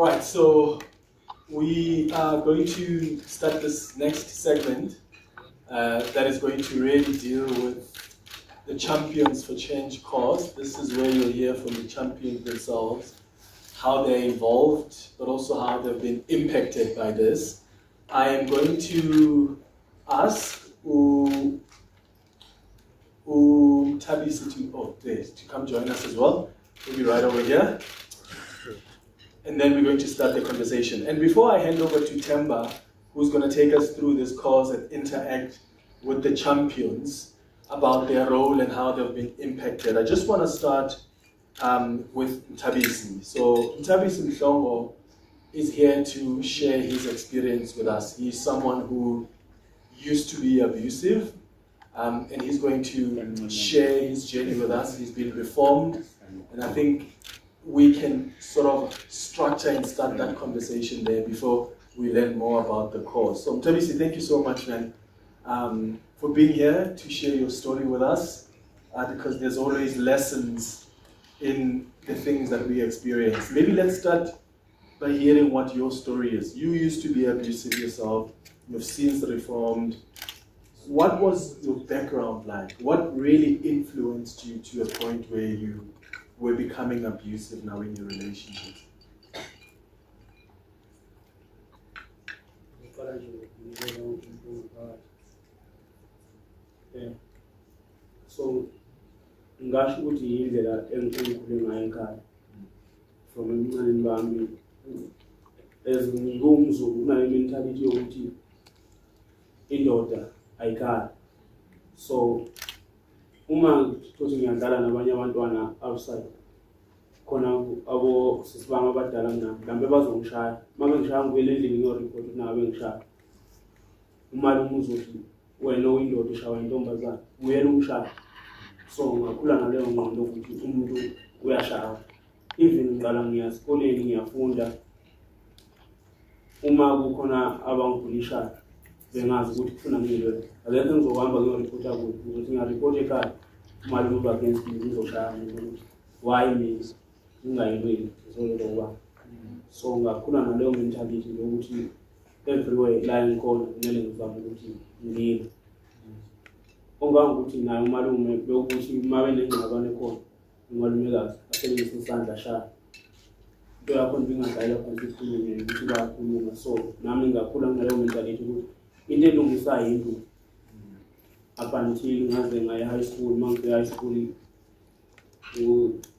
All right, so we are going to start this next segment that is going to really deal with the Champions for Change cause. This is where you'll hear from the champions themselves, how they evolved, but also how they've been impacted by this. I am going to ask Tabisi to come join us as well. We'll be right over here. And then we're going to start the conversation. And before I hand over to Themba, who's going to take us through this cause and interact with the champions about their role and how they've been impacted, I just want to start with Mtabisi. So Mtabisi Mhlongo is here to share his experience with us. He's someone who used to be abusive, and he's going to share his journey with us. He's been reformed, and I think we can sort of structure and start that conversation there before we learn more about the cause. So Mtabisi, thank you so much, man, for being here to share your story with us, because there's always lessons in the things that we experience. Maybe let's start by hearing what your story is. You used to be abusive yourself, you've since reformed. What was your background like? What really influenced you to a point where you were becoming abusive now in your relationships? So, ngasho ukuthi yindlela engikhule ngayo ekhaya. From emncane bami, as ngumZulu unayo mentality yokuthi indoda ayikhali. So, uma thothi ngiyadlala nabanye abantwana outside, khona abo sisibanga abadala mina mhlambe bazongishaya. Uma bengishaya ngiyele endlini ngiyoreport ukuthi nabe ngishaya. Uma umuzi uthi wena uyindoda ushaya intombazana, uyena umshaya. So ngakhula ngaleyo ngqondo ukuthi umuntu uyashaya. Even ngiqala ngiya esikoleni ngiyafunda, uma kukhona abangibulishayo bengazi ukuthi kufuna ngilwe. Akekho ngizohamba ngiyoreport ukuthi ukuthi ngiyareport ekhaya. Malume uba against me uzoshaya ukuthi why me ngingayilweli ngizolelo kuba. So ngakhula naleyo mentality yokuthi everywhere la ngikhona kumele ngizame ukuthi ngilwe. Ongangukuthi naye umalume bekuthi uma benengxabano ekhona umalumekazi asebenzisa isandla shaya. Into yakho ndingadayela phansi ikhulume ukuthi bayakhuluma. So nami ngakhula ngaleyo mentality ukuthi into elungisayo into up until ngaze ngaya high school. Manje high school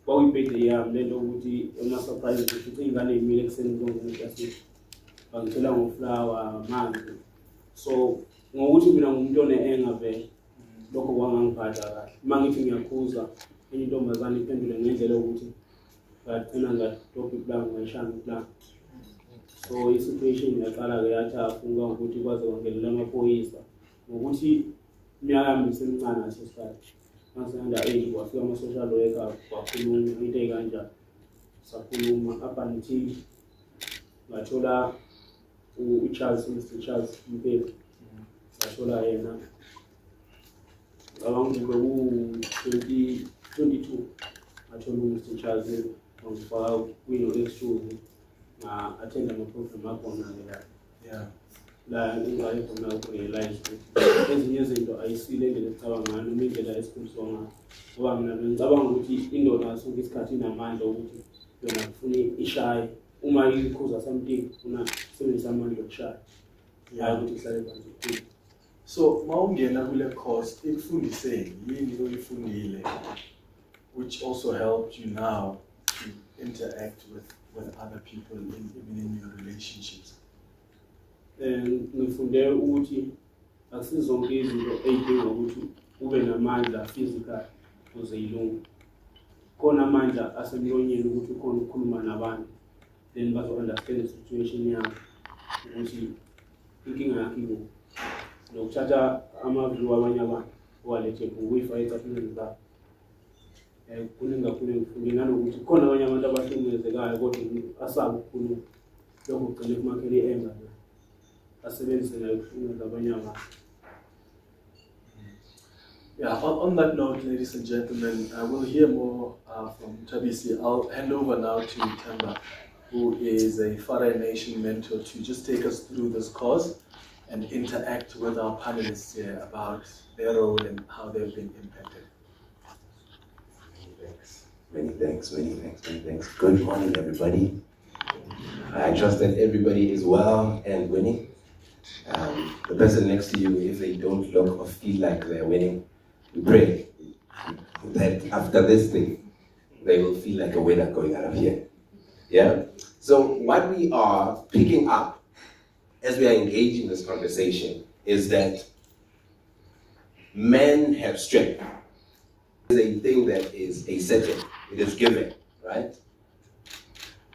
kwakuyibhede yami lento ukuthi ama-surprise ukuthi ingane imile ekuseni zonke eklasini bangithela ngoflower manzi. So ngokuthi mina ngumuntu one-anger vele, lokho kwangangiphatha kahle. Uma ngithi ngiyakhuza enye intombazane iphendule ngendlela yokuthi ngagcina ngadobha iplanga ngayishaya iplanga. So i-situation yaqala-ke yathafunga ukuthi kwaze kwangelela amaphoyisa ngokuthi iminyaka yami isemncane ngaleso sikhathi. Ngase-under-age kwafika ama-social worker kwakhuluma into ey'kanjalo. Sakhuluma up until ngathola uCharles, Mr. Charles Mpelo. Sathola yena ngicabanga ukuthi ku-2022 ngathola uMr. Charles wangifaka kwi-X2 nga-attend ama-program akhona-ke la. Yeah. La engicale khona ukurealize ukuthi ezinye izinto ayisile indlela esicabanga ngayo noma indlela esikhuliswa ngayo. Ngoba mina ngicabanga ukuthi indoda sonke isikhathi inamandla ukuthi yona kufuna ishaye. Uma ikhuza something ufuna sebenzisa amandla okushaya. Hayi ukuthi ihlale phansi kuphela. So mawungena kule course ikufundiseni yini oyifundile which also helped you now to interact with other people even in your relationships? Ngifunde ukuthi akusizonke izinto ey'dinga ukuthi ube namandla physical ukuze yilunge. Khona amandla asemlonyeni ukuthi ukhona ukukhuluma nabantu, then bazo-understand the situation yakho ukuthi inkinga yakho ikuphi. Nokuthatha ama-view abanye abantu owalethe ukuyifaka etafuleni zakho. Kuningi kakhulu engifunde nanokuthi khona abanye abantu abahlukumezekayo kodwa asabe ukukhuluma. Lokho kugcine kumakhela i-anger. Yeah, on that note, ladies and gentlemen, we'll hear more from Mtabisi. I'll hand over now to Themba. who is a foreign nation mentor, to just take us through this course and interact with our panelists here about their role and how they've been impacted. Many thanks. Good morning, everybody. I trust that everybody is well and winning. The person next to you, if they don't look or feel like they're winning, we pray that after this thing, they will feel like a winner going out of here. Yeah? So what we are picking up as we are engaging this conversation is that men have strength. It's a thing that is a setting. It is given, right?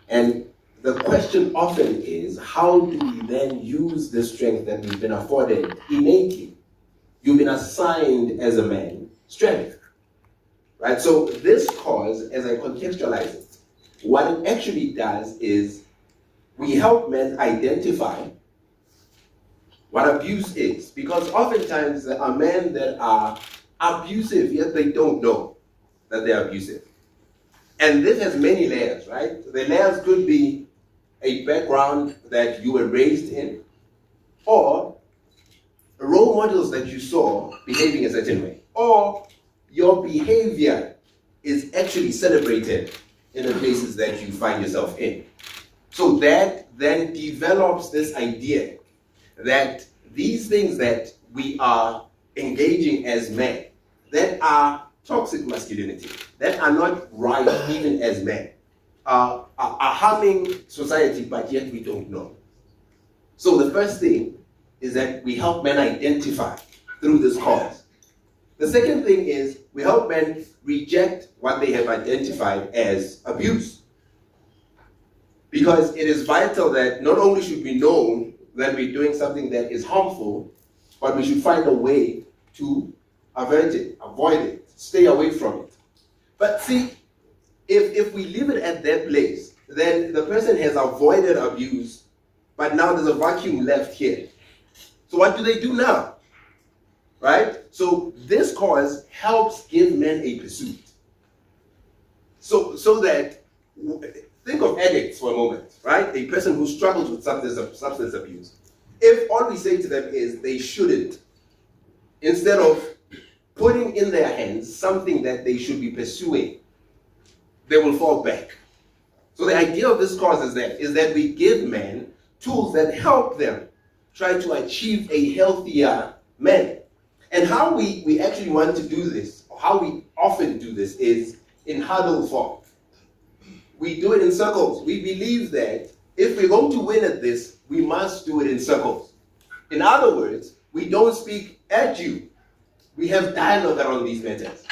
And the question often is, how do we then use the strength that we've been afforded innately? You've been assigned as a man strength, right? So this cause, as I contextualize it, what it actually does is we help men identify what abuse is, because oftentimes there are men that are abusive, yet they don't know that they're abusive. And this has many layers, right? The layers could be a background that you were raised in, or role models that you saw behaving a certain way, or your behavior is actually celebrated in the places that you find yourself in. So that then develops this idea that these things that we are engaging as men, that are toxic masculinity, that are not right even as men, are harming society, but yet we don't know. So the first thing is that we help men identify through this cause. The second thing is we help men reject what they have identified as abuse. Because it is vital that not only should we know that we're doing something that is harmful, but we should find a way to avert it, avoid it, stay away from it. But see, if we leave it at that place, then the person has avoided abuse, but now there's a vacuum left here. So what do they do now? Right? So this cause helps give men a pursuit. So that, think of addicts for a moment, right? A person who struggles with substance abuse. If all we say to them is they shouldn't, instead of putting in their hands something that they should be pursuing, they will fall back. So the idea of this cause is that we give men tools that help them try to achieve a healthier man. And how we actually want to do this, or how we often do this, is in huddle form. We do it in circles. We believe that if we're going to win at this, we must do it in circles. In other words, we don't speak at you. We have dialogue around these matters.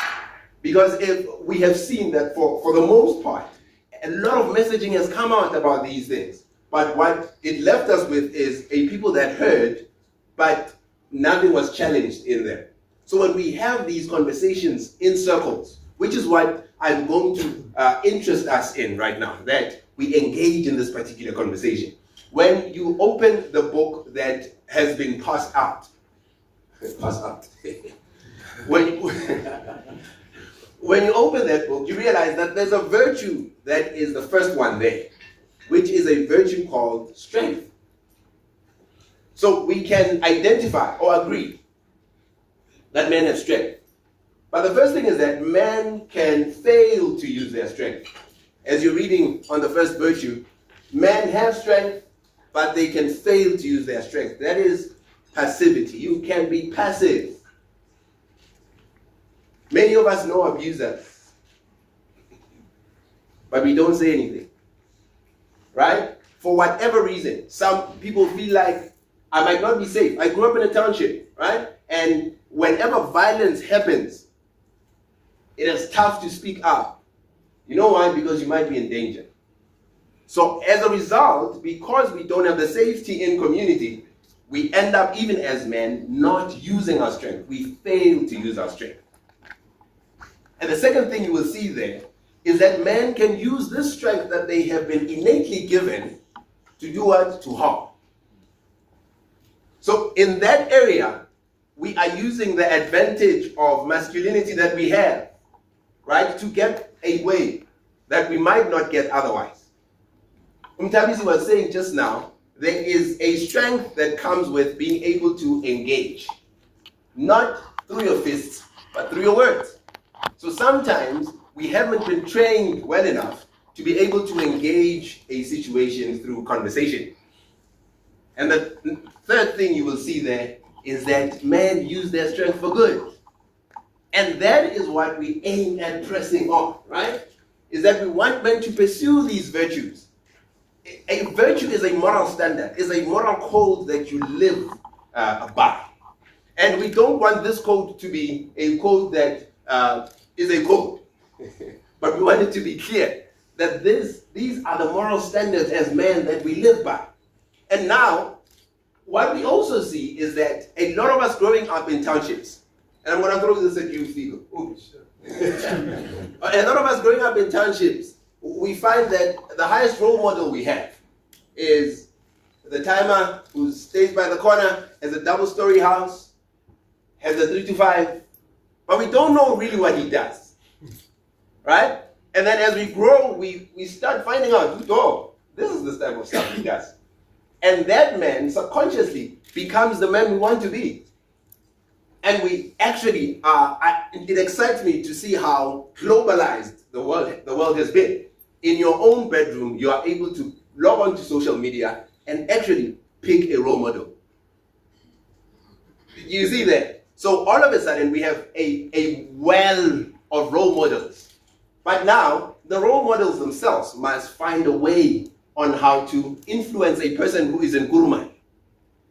Because if we have seen that for the most part, a lot of messaging has come out about these things. But what it left us with is a people that heard, but nothing was challenged in them. So when we have these conversations in circles, which is what I'm going to interest us in right now, that we engage in this particular conversation. When you open the book that has been passed out, when you open that book, you realize that there's a virtue that is the first one there, which is a virtue called strength. So we can identify or agree that men have strength. But the first thing is that men can fail to use their strength. As you're reading on the first virtue, men have strength, but they can fail to use their strength. That is passivity. You can be passive. Many of us know abusers, but we don't say anything. Right? For whatever reason, some people feel like, I might not be safe. I grew up in a township, right? And whenever violence happens, it is tough to speak up. You know why? Because you might be in danger. So as a result, because we don't have the safety in community, we end up, even as men, not using our strength. We fail to use our strength. And the second thing you will see there is that men can use this strength that they have been innately given to do what? To harm. So in that area, we are using the advantage of masculinity that we have, right, to get a way that we might not get otherwise. Mntambo was saying just now, there is a strength that comes with being able to engage. Not through your fists, but through your words. So sometimes we haven't been trained well enough to be able to engage a situation through conversation. And the third thing you will see there is that men use their strength for good. And that is what we aim at pressing on, right? Is that we want men to pursue these virtues. A virtue is a moral standard, is a moral code that you live by. And we don't want this code to be a code that is a code. But we want it to be clear that these are the moral standards as men that we live by. And now, what we also see is that a lot of us growing up in townships, and I'm going to throw this at you, Figo. A lot of us growing up in townships, we find that the highest role model we have is the timer who stays by the corner, has a double-story house, has a 3 to 5, but we don't know really what he does, right? And then as we grow, we start finding out, oh, this is the type of stuff he does. And that man subconsciously becomes the man we want to be. And we actually it excites me to see how globalized the world has been. In your own bedroom, you are able to log on to social media and actually pick a role model. You see that? So all of a sudden, we have a well of role models. But now, the role models themselves must find a way on how to influence a person who is in Kurumai.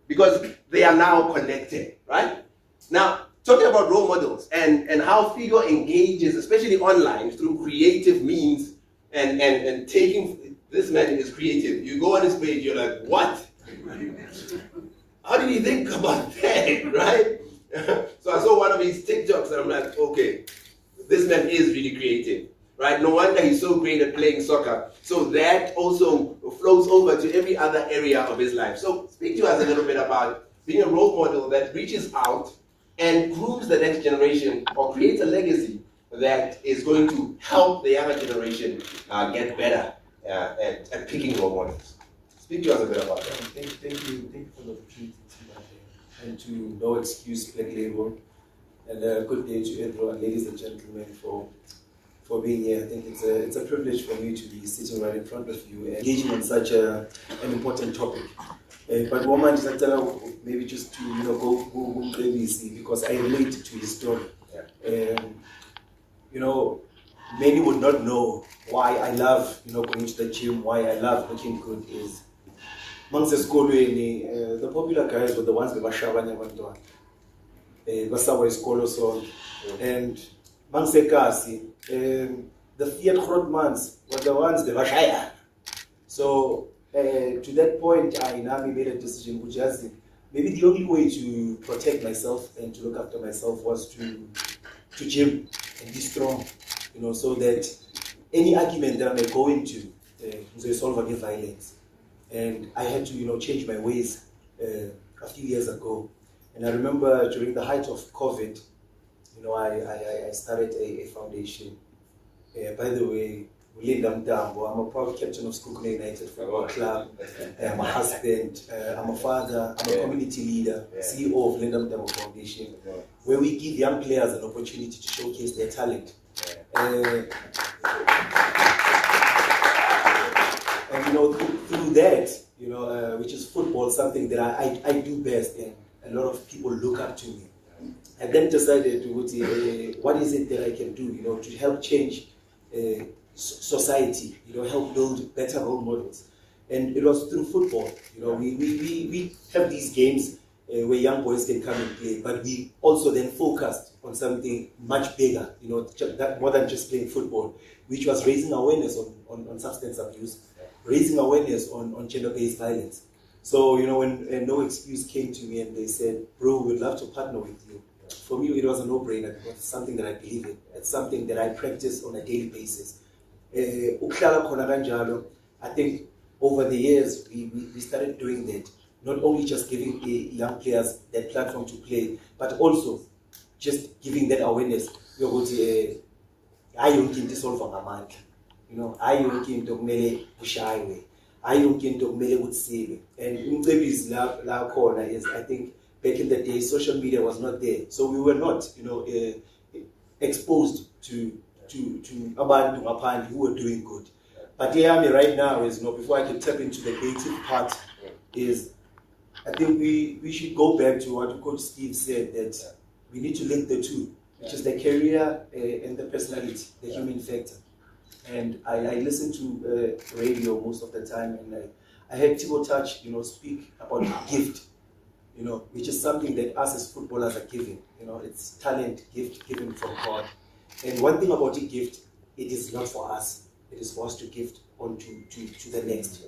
Because they are now connected, right? Now, talking about role models and how Figo engages, especially online, through creative means and taking, this man is creative. You go on his page, you're like, what? How did he think about that, right? So I saw one of his TikToks and I'm like, okay, this man is really creative, right? No wonder he's so great at playing soccer. So that also flows over to every other area of his life. So speak to us a little bit about being a role model that reaches out and grooms the next generation or creates a legacy that is going to help the younger generation get better at picking role models. Speak to us a bit about that. Thank you for the opportunity and to No Excuse Black Label. And good day to everyone, ladies and gentlemen, for being here. I think it's a privilege for me to be sitting right in front of you and engaging on such an important topic. But woman is maybe just to go crazy because I relate to his story. Many would not know why I love going to the gym, why I love looking good is the popular guys were the ones that were shabanya bantwana. Basawa iskolo song. And the Fiat Grootmans were the ones that were shy. So to that point, I now made a decision, which is maybe the only way to protect myself and to look after myself was to gym and be strong, so that any argument that I may go into is solve against violence. And I had to, change my ways a few years ago. And I remember during the height of COVID, I started a foundation. By the way, Mntambo, I'm a proud captain of School United Football Club. I'm a husband, I'm a father, I'm a community leader, CEO of Mntambo Foundation, where we give young players an opportunity to showcase their talent. And through that, which is football, something that I do best, and a lot of people look up to me. I then decided to what is it that I can do, to help change society, help build better role models. And it was through football. We have these games where young boys can come and play, but we also then focused on something much bigger, more than just playing football, which was raising awareness on substance abuse, raising awareness on gender-based violence. So, when No Excuse came to me and they said, bro, we'd love to partner with you. For me, it was a no-brainer. It was something that I believe in. It's something that I practice on a daily basis. I think over the years, we started doing that. Not only just giving young players that platform to play, but also just giving that awareness. I don't solve a man. I don't I don't get to mail with saving. And Mntambo's la corner is, I think, back in the day, social media was not there. So we were not, exposed to abantu ngaphandle who were doing good. But right now is, before I can tap into the creative part, is I think we should go back to what Coach Steve said, that we need to link the two, which is the career and the personality, the human factor. And I listen to radio most of the time, and I heard Thibaut Touch, speak about gift, which is something that us as footballers are given. It's talent, gift given from God. And one thing about a gift, it is not for us. It is for us to gift on to the next.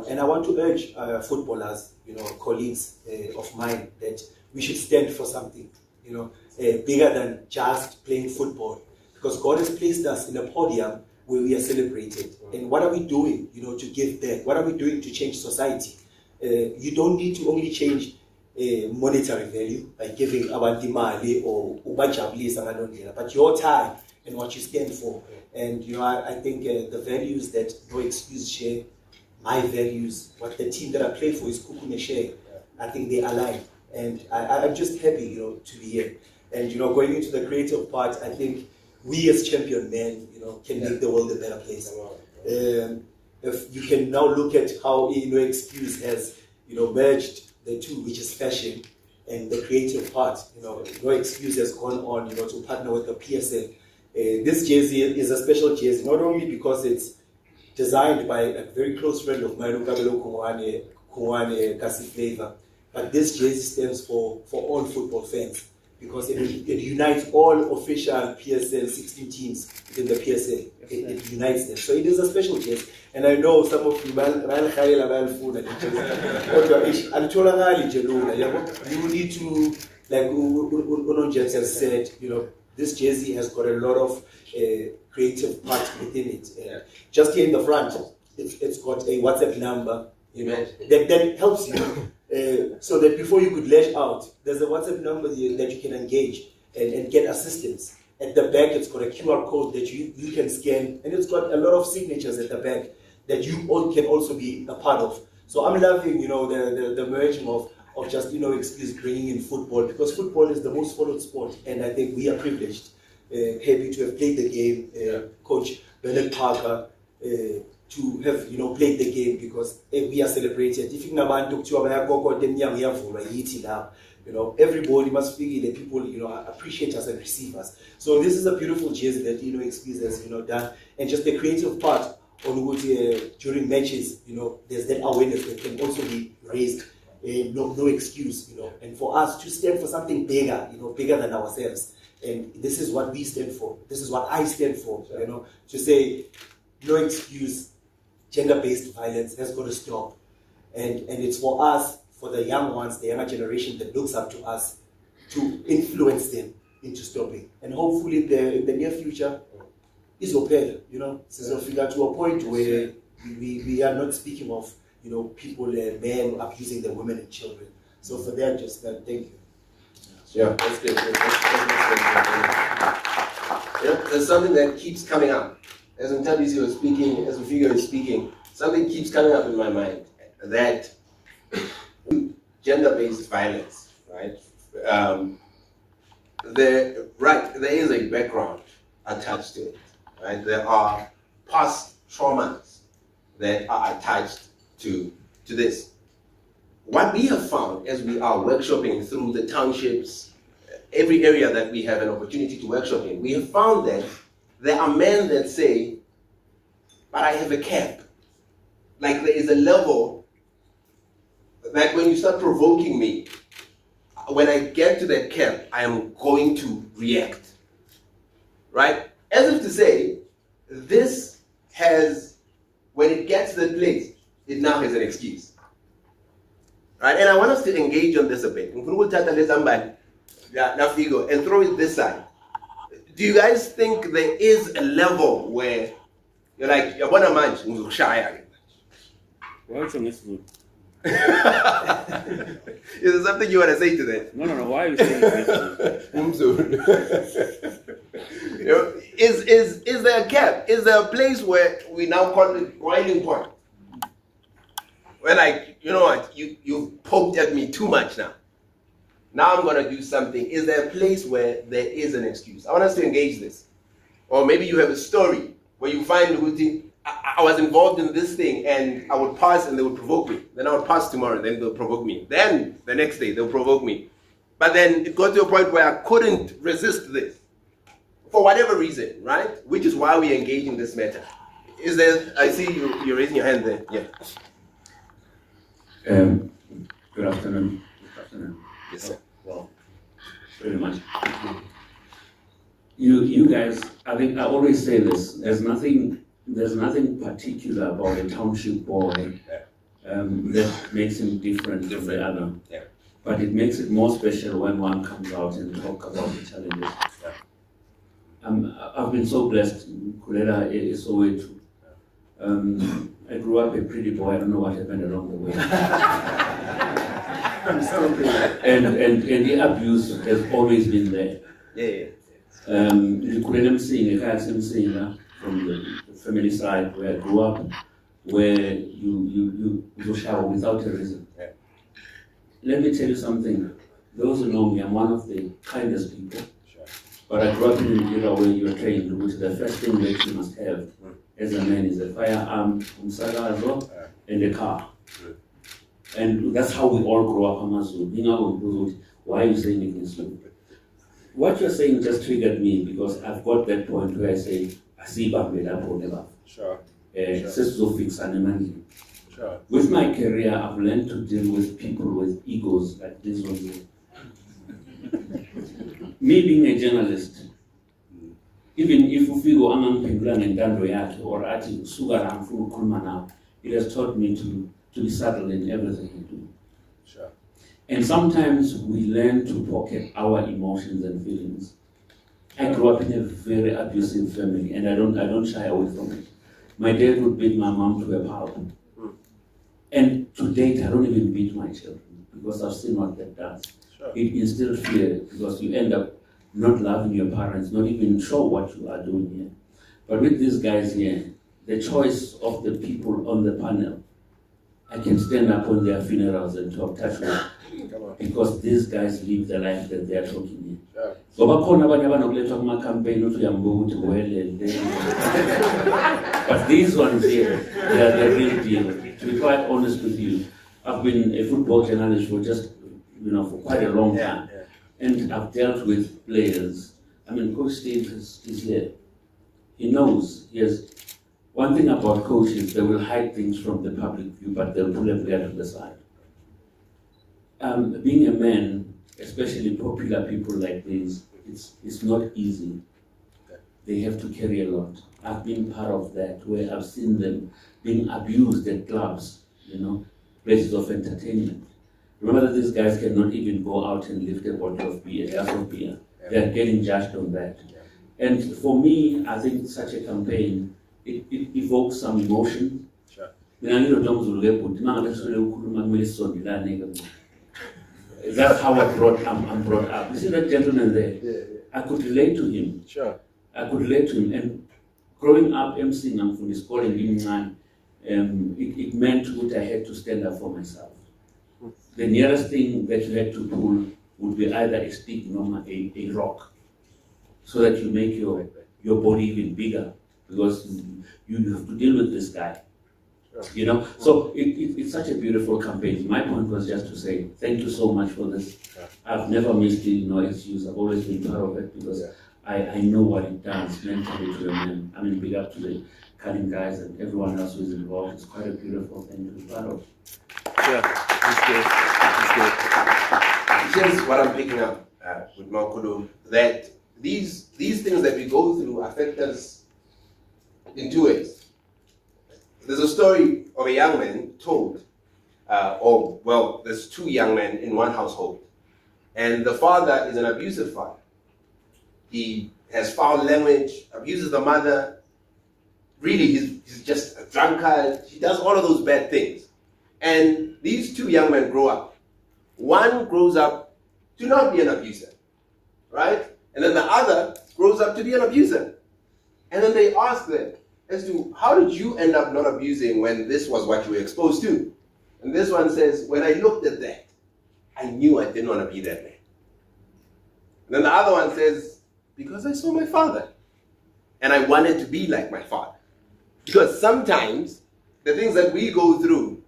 And I want to urge footballers, colleagues of mine, that we should stand for something, bigger than just playing football. Because God has placed us in a podium where we are celebrated. And what are we doing, to give back? What are we doing to change society? You don't need to only change monetary value by giving abantu imali or ubajabulisa ngalondlela, but your time and what you stand for. And I think the values that No Excuse share, my values, what the team that I play for is Kukune share, I think they align. And I'm just happy, to be here. And going into the creative part, I think we as champion men, can make the world a better place. If you can now look at how No Excuse has, merged the two, which is fashion and the creative part. No Excuse has gone on, to partner with the PSL. This jersey is a special jersey, not only because it's designed by a very close friend of mine, Kuwane Kasi Flavor, but this jersey stands for all football fans, because it unites all official PSL 16 teams within the PSL. It unites them. So it is a special jersey. And I know some of you, you need to, like Unonjet has said, this jersey has got a lot of creative part within it. Just here in the front, it's got a WhatsApp number, that helps you. So that before you could lash out, there's a WhatsApp number that you can engage and get assistance. At the back, it's got a QR code that you can scan, and it's got a lot of signatures at the back that you all can also be a part of. So I'm loving, the merging of just, Excuse bringing in football, because football is the most followed sport, and I think we are privileged, happy to have played the game, Coach Bernard Parker, to have, played the game, because we are celebrated. If you everybody must feel that people, appreciate us and receive us. So this is a beautiful jersey that, Excuse has, done, and just the creative part on which during matches, there's that awareness that can also be raised. No excuse, and for us to stand for something bigger, bigger than ourselves. And this is what we stand for. This is what I stand for, to say, no excuse, gender-based violence has got to stop. And it's for us, for the young ones, the younger generation that looks up to us, to influence them into stopping. And hopefully in the near future, it's okay, so we got to a point where we are not speaking of, people, men abusing the women and children. So for that, just thank you. Yeah, that's good. There's something that keeps coming up. As Mntambo was speaking, as Mfigure is speaking, something keeps coming up in my mind, that gender-based violence, right? There is a background attached to it, right? There are past traumas that are attached to this. What we have found as we are workshopping through the townships, every area that we have an opportunity to workshop in, we have found that there are men that say, but I have a cap. Like there is a level that when you start provoking me, when I get to that cap, I am going to react. Right? As if to say, this has, when it gets to that place, it now has an excuse. Right? And I want us to engage on this a bit. And throw it this side. Do you guys think there is a level where you're like, you're gonna manage? What's on this food? Is there something you want to say to that? No. Why are you saying this? Is there a gap? Is there a place where we now call it boiling point? we're like, you know what, you've poked at me too much now. Now I'm going to do something. Is there a place where there is an excuse? I want us to engage this. Or maybe you have a story where you find, I was involved in this thing and I would pass and they would provoke me. Then I would pass tomorrow and then they'll provoke me. Then the next day they'll provoke me. But then it got to a point where I couldn't resist this. For whatever reason, right? Which is why we engage in this matter. Is there, I see you're raising your hand there. Yeah. Good afternoon. Good afternoon. Yes, sir. Well, very much. You guys, I think I always say this. There's nothing particular about a township boy that makes him different from the other. Yeah. But it makes it more special when one comes out and talk about the challenges. Yeah. I've been so blessed. Kulela is so way too. I grew up a pretty boy. I don't know what happened along the way. and the abuse has always been there. Yeah. You couldn't sing a singer from the family side where I grew up, where you shower without a reason. Yeah. Let me tell you something. Those who know me, I'm one of the kindest people. Sure. But I grew up in an era where you are trained, which the first thing that you must have as a man is a firearm, and a car. And that's how we all grow up, Amazulu. Why are you saying against me? What you're saying just triggered me because I've got that point where I say, I see Babela or never. Sure. Sure. With my career, I've learned to deal with people with egos like this one. Me being a journalist, even if you feel or it has taught me to be subtle in everything I do. Sure. And sometimes we learn to pocket our emotions and feelings. I grew up in a very abusive family, and I don't shy away from it. My dad would beat my mom to a pulp. And to date, I don't even beat my children because I've seen what that does. Sure. It instills fear because you end up not loving your parents, not even sure what you are doing here. But with these guys here, the choice of the people on the panel, I can stand up on their funerals and talk touch wood because these guys live the life that they are talking here. So but these ones here, they are the real deal. To be quite honest with you, I've been a football journalist for just, for quite a long time. And I've dealt with players. I mean, Coach Steve is here. He knows. Yes. One thing about coaches, they will hide things from the public view, but they'll pull a player to the side. Being a man, especially popular people like this, it's not easy. They have to carry a lot. I've been part of that, where I've seen them being abused at clubs, places of entertainment. Remember that these guys cannot even go out and lift a bottle of beer, a glass of beer. They're getting judged on that. And for me, I think such a campaign, it evokes some emotion. Sure. That's how I'm brought up. You see that gentleman there? Yeah. I could relate to him. Sure. I could relate to him. And growing up, emceeing from the school in Limman, it meant that I had to stand up for myself. The nearest thing that you had to pull would be either a stick or a rock, so that you make your body even bigger, because you have to deal with this guy. Sure. So it's such a beautiful campaign. My point was just to say thank you so much for this. Yeah. I've never missed it, excuse. I've always been part of it because I know what it does mentally to a man. I mean, big up to the cutting guys and everyone else who is involved. It's quite a beautiful thing to be part of. Yeah, it's good. Here's what I'm picking up with Maukulu, that these things that we go through affect us in two ways. There's a story of a young man told, there's two young men in one household. And the father is an abusive father. He has foul language, abuses the mother. Really, he's just a drunkard. He does all of those bad things. And these two young men grow up. One grows up to not be an abuser, right? And then the other grows up to be an abuser. And then they ask them as to, how did you end up not abusing when this was what you were exposed to? And And this one says, when I looked at that, I knew I didn't want to be that man. And then the other one says, because I saw my father. And I wanted to be like my father. Because sometimes the things that we go through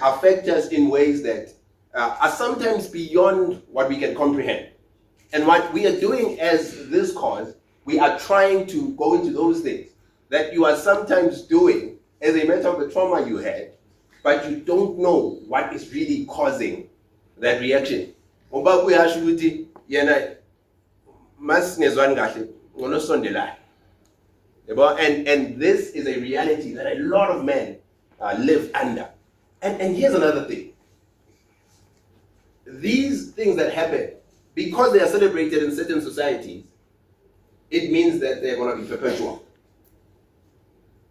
affect us in ways that are sometimes beyond what we can comprehend. And what we are doing as this cause, we are trying to go into those things that you are sometimes doing as a matter of the trauma you had, but you don't know what is really causing that reaction. And this is a reality that a lot of men live under. And here's another thing. These things that happen, because they are celebrated in certain societies, it means that they're going to be perpetual.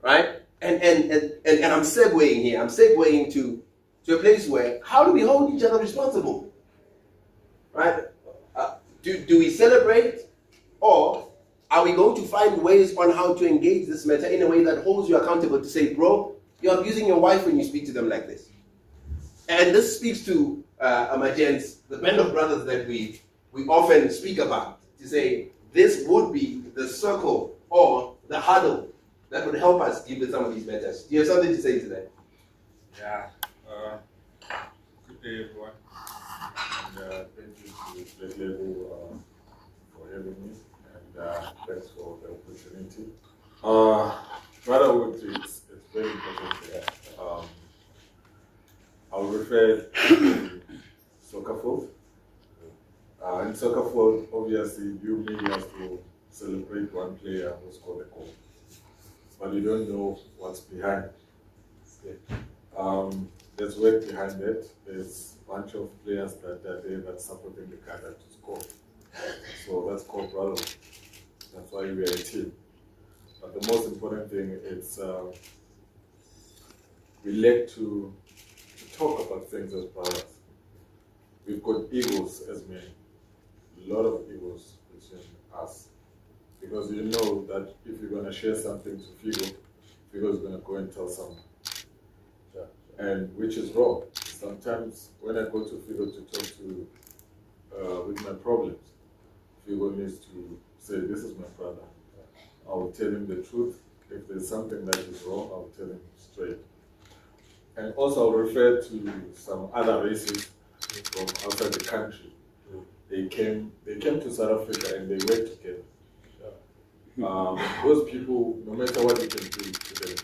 Right? And I'm segueing here. I'm segueing to a place where, how do we hold each other responsible? Right? Do we celebrate, or are we going to find ways on how to engage this matter in a way that holds you accountable to say, bro, you're abusing your wife when you speak to them like this? And this speaks to the band of brothers that we often speak about, to say this would be the circle or the huddle that would help us deal with some of these matters. Do you have something to say to that? Yeah. Good day, everyone. And thank you to Red Level for having me. And thanks for the opportunity. Brotherhood is very important here. I'll refer to soccer field. In soccer field, obviously, you may have to celebrate one player who scored a goal, but you don't know what's behind. There's work behind it. There's a bunch of players that are there that supporting the guy that to score. So that's called brotherhood. That's why we are a team. But the most important thing is we like to talk about things as brothers. We've got egos as men, a lot of egos between us. Because you know that if you're going to share something to Figo, Figo is going to go and tell someone. And which is wrong. Sometimes when I go to Figo to talk to with my problems, Figo needs to say, this is my brother. I will tell him the truth. If there's something that is wrong, I will tell him straight. And also I'll refer to some other races from outside the country. They came to South Africa and they worked together. Those people, no matter what you can do to them,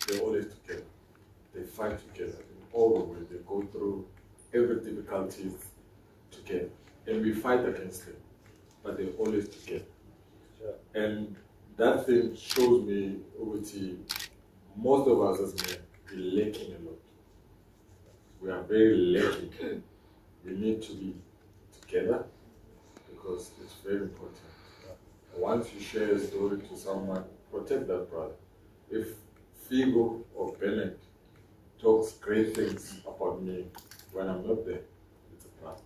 they're always together. They fight together in all the way. They go through every difficulties together. And we fight against them, but they're always together. And that thing shows me, Uguti, most of us as men, we're lacking a lot. We are very lacking. We need to be together because it's very important. Once you share a story to someone, protect that brother. If Figo or Bennett talks great things about me when I'm not there, it's a problem.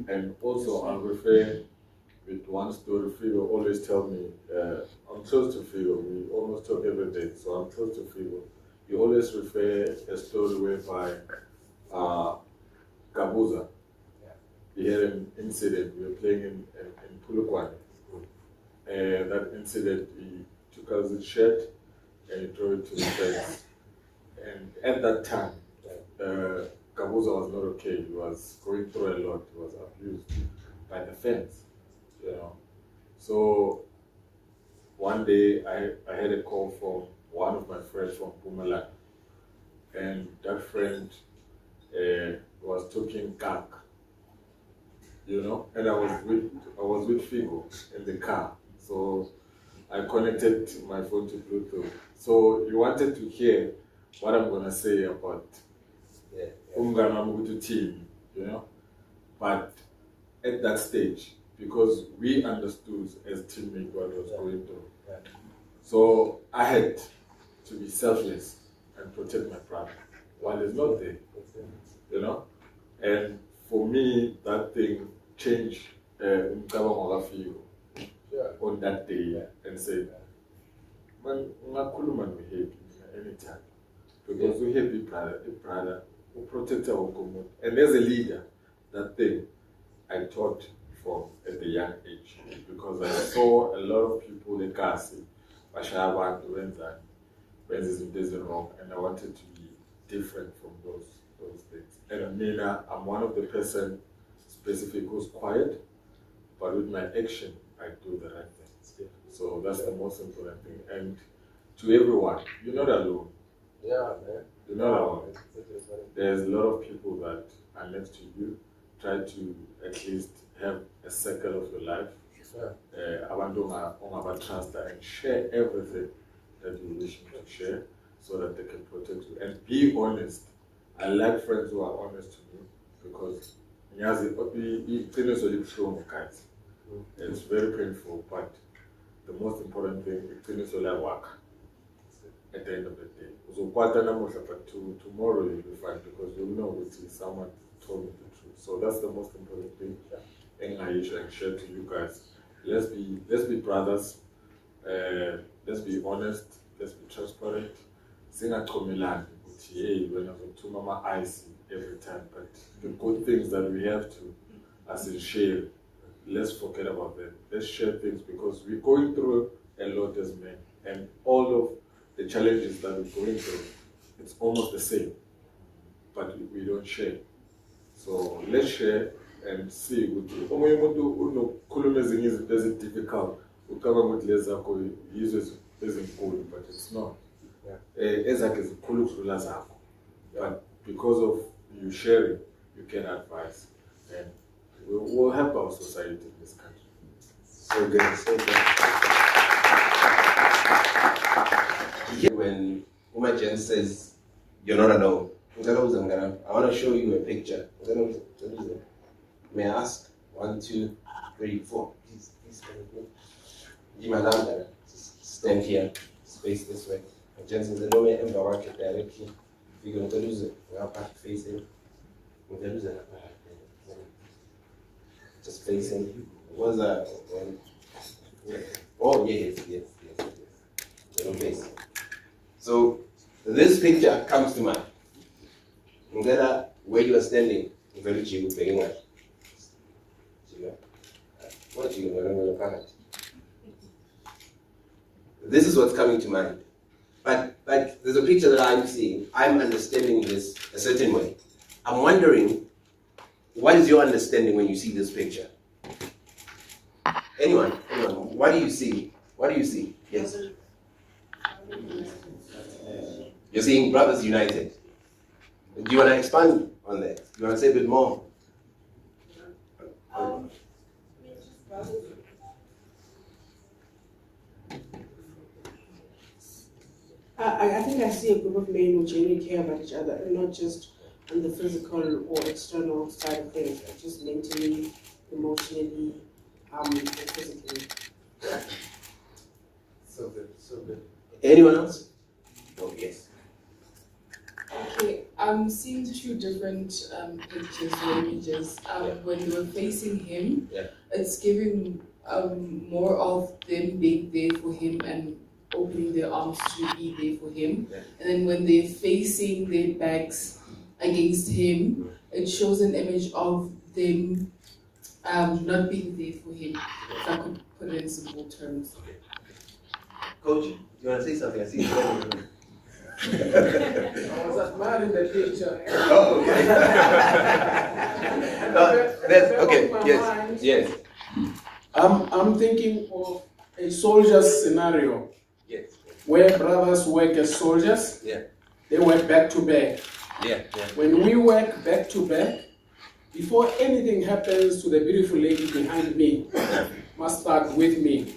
And also, I'll refer with one story. Figo always tell me, I'm close to Figo. We almost talk every day, so I'm close to Figo. He always refer a story whereby Kabuza, he had an incident. We were playing in Polokwane. And that incident, he took out his shirt and he threw it to the fence. And at that time, Kabuza was not okay. He was going through a lot. He was abused by the fence, you know. So one day, I had a call from one of my friends from Pumalanga, and that friend was talking Kak, you know, and I was with Figo in the car, so I connected my phone to Bluetooth. So he wanted to hear what I'm gonna say about Umganamugutu team, you know, but at that stage, because we understood as teammates what was going through, so I had to be selfless and protect my brother while he's not there, you know. And for me, that thing changed on that day and said, man, anytime. because we have a brother who protects our community. And as a leader, that thing I taught from at a young age, because I saw a lot of people in Kasi, Bashaba, wrong, and I wanted to be different from those things. And I mean, I'm one of the person specific who's quiet, but with my action, I do the right thing. So that's the most important thing. And to everyone, you're not alone. Yeah, man. You're not alone. There's a lot of people that are next to you. Try to at least have a circle of your life. Trust and share everything that you wish to share so that they can protect you. And be honest. I like friends who are honest to me because it's very painful, but the most important thing is work at the end of the day. So but tomorrow you'll be fine because you'll know which someone told me the truth. So that's the most important thing. And I share to you guys. Let's be brothers. Let's be honest. Let's be transparent. Singa Tomilan, when I was to Mama Ice every time, but the good things that we have to, as in share, let's forget about them. Let's share things because we're going through a lot as men, and all of the challenges that we're going through, it's almost the same, but we don't share. So let's share and see. It's difficult. But it's not. But because of you sharing, you can advise, and we'll help our society in this country. So good, so good. When Uma Jen says, you're not alone, I want to show you a picture. May I ask? 1, 2, 3, 4. Please stand here, face this way. Jen says, I don't ever work it directly. You're going to lose it. We're facing. We're going to lose it. Just facing. What's that? Oh, yes. Little face. So, this picture comes to mind. Where you are standing, what you This is what's coming to mind. But there's a picture that I'm seeing. I'm understanding this a certain way. I'm wondering, what is your understanding when you see this picture? Anyone? What do you see? Yes. You're seeing Brothers United. Do you want to expand on that? Do you want to say a bit more? I think I see a group of men who genuinely care about each other, and not just on the physical or external side of things, but just mentally, emotionally, and physically. So good. Anyone else? Oh, yes. Okay, I'm seeing two different pictures or images. When you were facing him, it's giving more of them being there for him and opening their arms to be there for him. And then when they're facing their backs against him, it shows an image of them not being there for him, if I could put it in simple terms. Coach, do you want to say something? I see you. I was admiring the picture. Oh, okay. Yes. I'm thinking of a soldier's scenario. Yes. Where brothers work as soldiers. Yeah. They work back to back. Yeah. When we work back to back, before anything happens to the beautiful lady behind me, must start with me.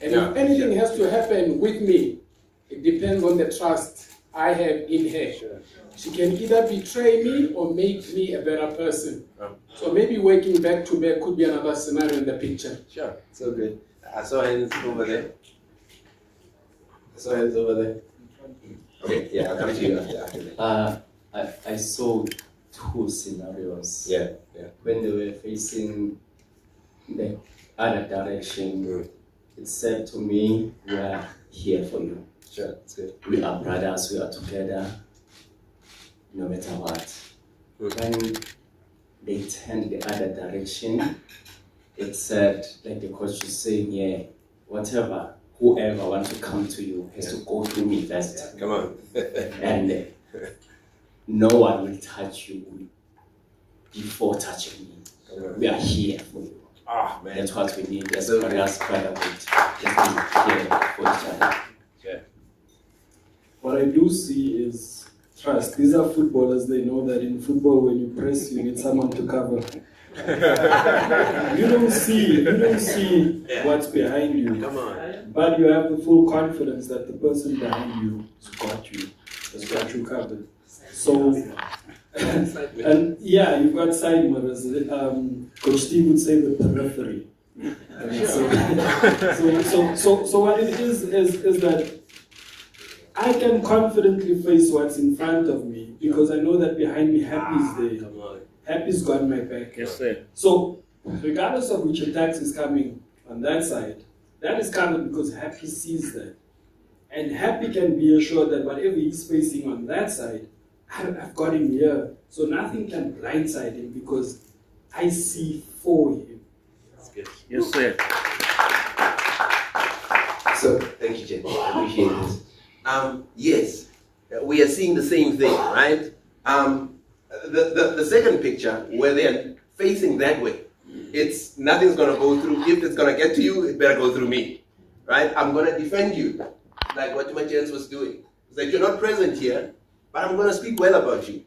And if anything has to happen with me, it depends on the trust I have in her. Sure. She can either betray me or make me a better person. So maybe working back to back could be another scenario in the picture. Sure, so good. I saw hands over there. Okay, yeah, I'll come to you after that. I saw two scenarios. Yeah. When they were facing the other direction, it said to me, we are here for you. Sure, that's good. We are brothers, we are together. no matter what. When they turned the other direction, it said, like the coach is saying, yeah, whatever, whoever wants to come to you has to go through me first. Come on. And no one will touch you before touching me. We are here for you. Ah, man. That's what we need. That's what us quite a bit. Just be here for each other. Yeah. What I do see is trust. These are footballers. They know that in football, when you press, you need someone to cover. You don't see what's behind you. Come on. But you have the full confidence that the person behind you has got you covered. So, and yeah, you've got side mirrors. Coach Steve would say the periphery. So what it is that I can confidently face what's in front of me because I know that behind me Happy's there. Happy's got my back. Yes, sir. So regardless of which attacks is coming on that side, that is covered because Happy sees that. And Happy can be assured that whatever he's facing on that side, I've got him here. So nothing can blindside him because I see for him. Yes, sir. So, thank you, Jele. I appreciate this. Yes, we are seeing the same thing, right? The second picture, where they are facing that way, it's nothing's going to go through. If it's going to get to you, it better go through me, right? I'm going to defend you, like what my Jens was doing. It's like, you're not present here, but I'm going to speak well about you.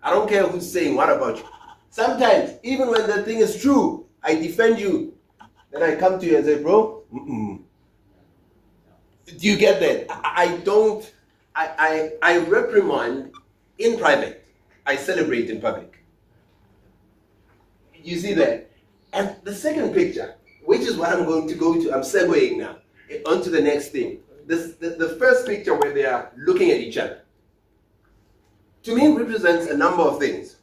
I don't care who's saying what about you. Sometimes, even when the thing is true, I defend you. Then I come to you and say, bro, do you get that? I reprimand in private. I celebrate in public. You see that? And the second picture, which is what I'm going to go to, I'm segueing now, onto the next thing. The first picture where they are looking at each other, to me represents a number of things.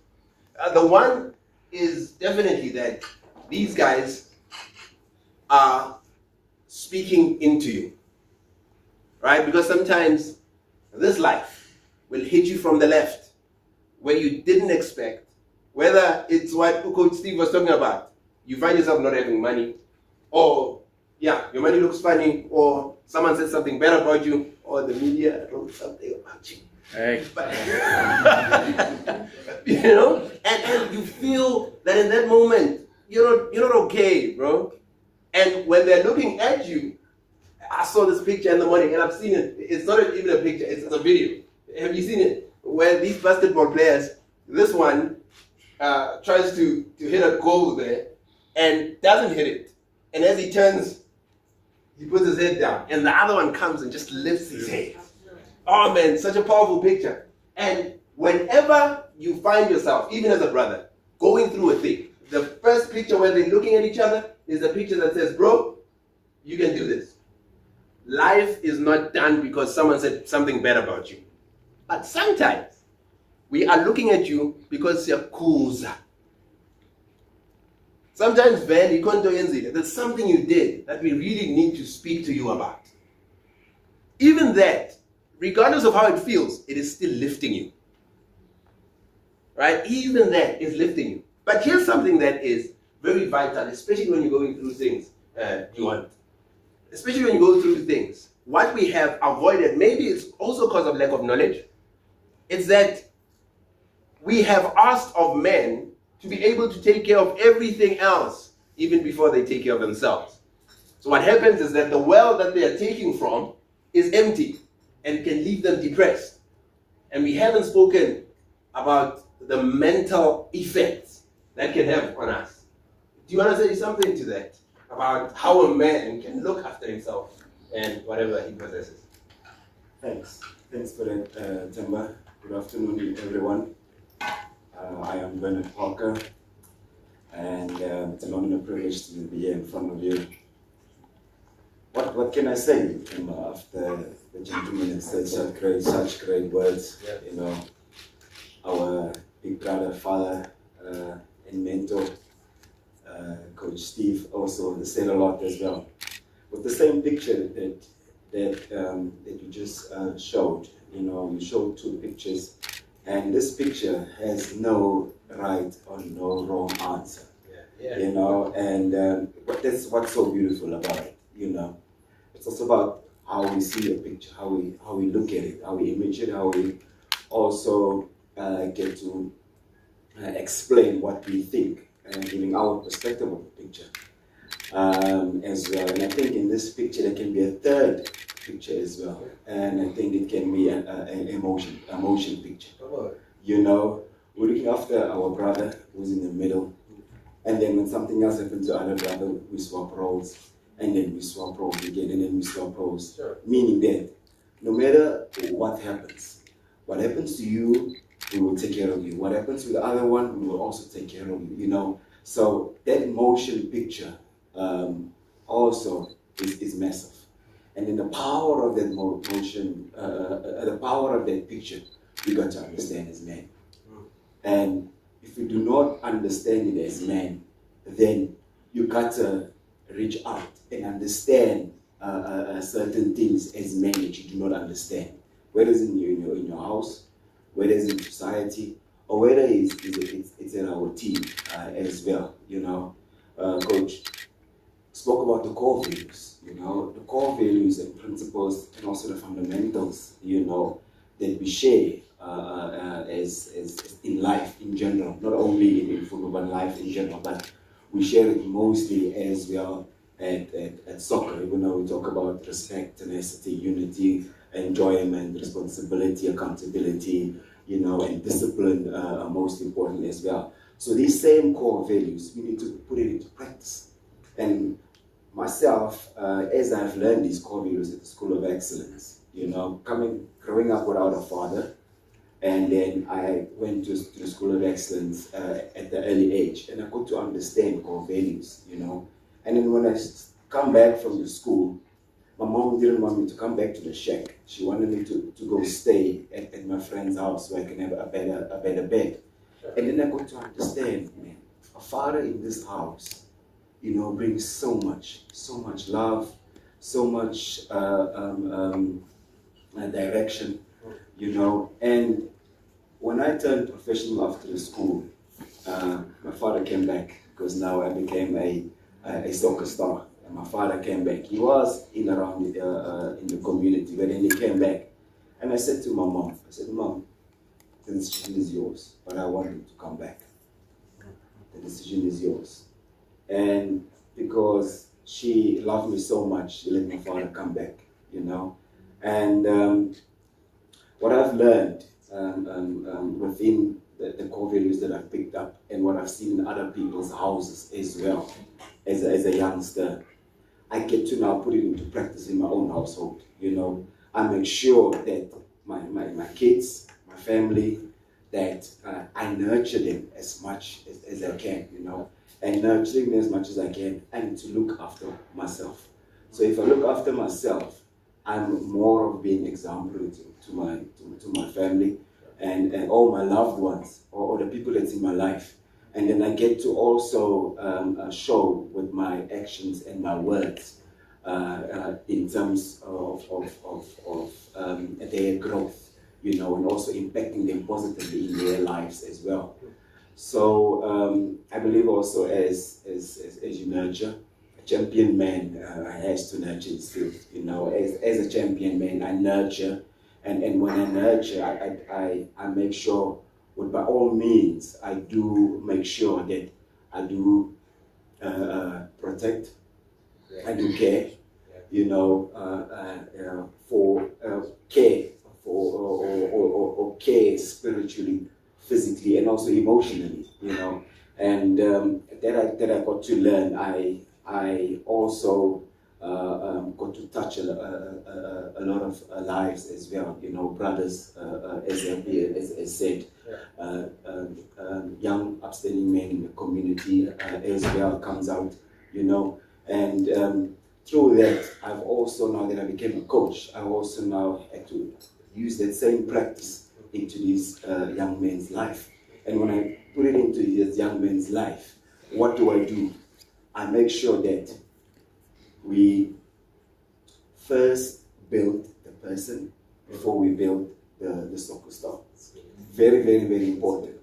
The one is definitely that these guys are speaking into you, right? Because sometimes this life will hit you from the left where you didn't expect, whether it's what Coach Steve was talking about. You find yourself not having money, or yeah, your money looks funny, or someone said something bad about you, or the media wrote something about you. Hey. But, you know, and you feel that in that moment you're not okay, bro. And when they're looking at you, I saw this picture in the morning, and I've seen it. It's not even a picture; it's a video. Have you seen it? Where these basketball players, this one tries to hit a goal there, and doesn't hit it. And as he turns, he puts his head down, and the other one comes and just lifts his head. Oh man, such a powerful picture. And whenever you find yourself, even as a brother, going through a thing, the first picture where they're looking at each other is the picture that says, bro, you can do this. Life is not done because someone said something bad about you. But sometimes we are looking at you because you're cool. Sometimes, there's something you did that we really need to speak to you about. Even that, regardless of how it feels, it is still lifting you. Right? Even that is lifting you. But here's something that is very vital, especially when you're going through things, especially when you go through things. What we have avoided, maybe it's also because of lack of knowledge, it's that we have asked of men to be able to take care of everything else, even before they take care of themselves. So what happens is that the well that they are taking from is empty and can leave them depressed. And we haven't spoken about the mental effects that can have on us. Do you want to say something to that? About how a man can look after himself and whatever he possesses? Thanks for that, Temba. Good afternoon, everyone. I am Bernard Parker, and it's an honor and a privilege to be here in front of you. What can I say, Temba, after the gentleman has said such great words? Yeah. You know, our big brother, father, and mentor, Coach Steve, also said a lot as well. With the same picture that you just showed, you know, you showed two pictures, And this picture has no right or no wrong answer. You know, and that's what's so beautiful about it. You know, it's also about how we see a picture, how we look at it, how we image it, how we also get to explain what we think and giving our perspective of the picture as well. And I think in this picture there can be a third picture as well, and I think it can be an emotion picture. You know, we're looking after our brother who's in the middle, and then when something else happens to our brother, we swap roles, and then we swap roles again, and then we swap roles. Sure. Meaning that no matter what happens to you, we will take care of you. What happens to the other one, we will also take care of you, you know. So that emotion picture also is massive. And then the power of that motion, the power of that picture, we got to understand as men. And if you do not understand it as men, then you got to reach out and understand certain things as men that you do not understand. Whether it's in your house, whether it's in society, or whether it's in our team as well. You know, Coach spoke about the core values. You know, the core values and principles, and also the fundamentals. You know, that we share as in life in general, not only in football but life in general. But we share it mostly as well at soccer. Even though we talk about respect, tenacity, unity, enjoyment, responsibility, accountability, you know, and discipline are most important as well. So these same core values, we need to put it into practice. And myself, as I've learned these core values at the School of Excellence, you know, growing up without a father, and then I went to the School of Excellence at the early age, and I got to understand core values, you know. And then when I come back from the school, my mom didn't want me to come back to the shack. She wanted me to go stay at my friend's house where I can have a better bed. And then I got to understand, man, a father in this house, you know, brings so much love, so much direction, you know. And when I turned professional after the school, my father came back because now I became a soccer star. And my father came back. He was in the community, but then he came back. And I said to my mom, I said, Mom, the decision is yours, but I want you to come back. The decision is yours. And because she loved me so much, she let my father come back, you know. And what I've learned within the core values that I've picked up and what I've seen in other people's houses as well, as a youngster, I get to now put it into practice in my own household, you know. I make sure that my kids, my family, that I nurture them as much as I can, you know, and nurturing them as much as I can, and to look after myself. So if I look after myself, I'm more of being exemplary to my family and all my loved ones, or the people that's in my life. And then I get to also show with my actions and my words in terms of their growth, you know, and also impacting them positively in their lives as well. So I believe also as you nurture, a champion man has to nurture his field, you know. As a champion man, I nurture, and when I nurture, I make sure, but by all means, I do make sure that I do protect, I do care, you know, for care, or care spiritually, physically, and also emotionally, you know. And that I got to learn. I also got to touch a lot of lives as well, you know, brothers, as said, young upstanding men in the community as well comes out, you know. And through that, I've also, now that I became a coach, I also now had to use that same practice into this young man's life. And when I put it into this young man's life, what do? I make sure that we first build the person before we build the soccer star. very, very, very important.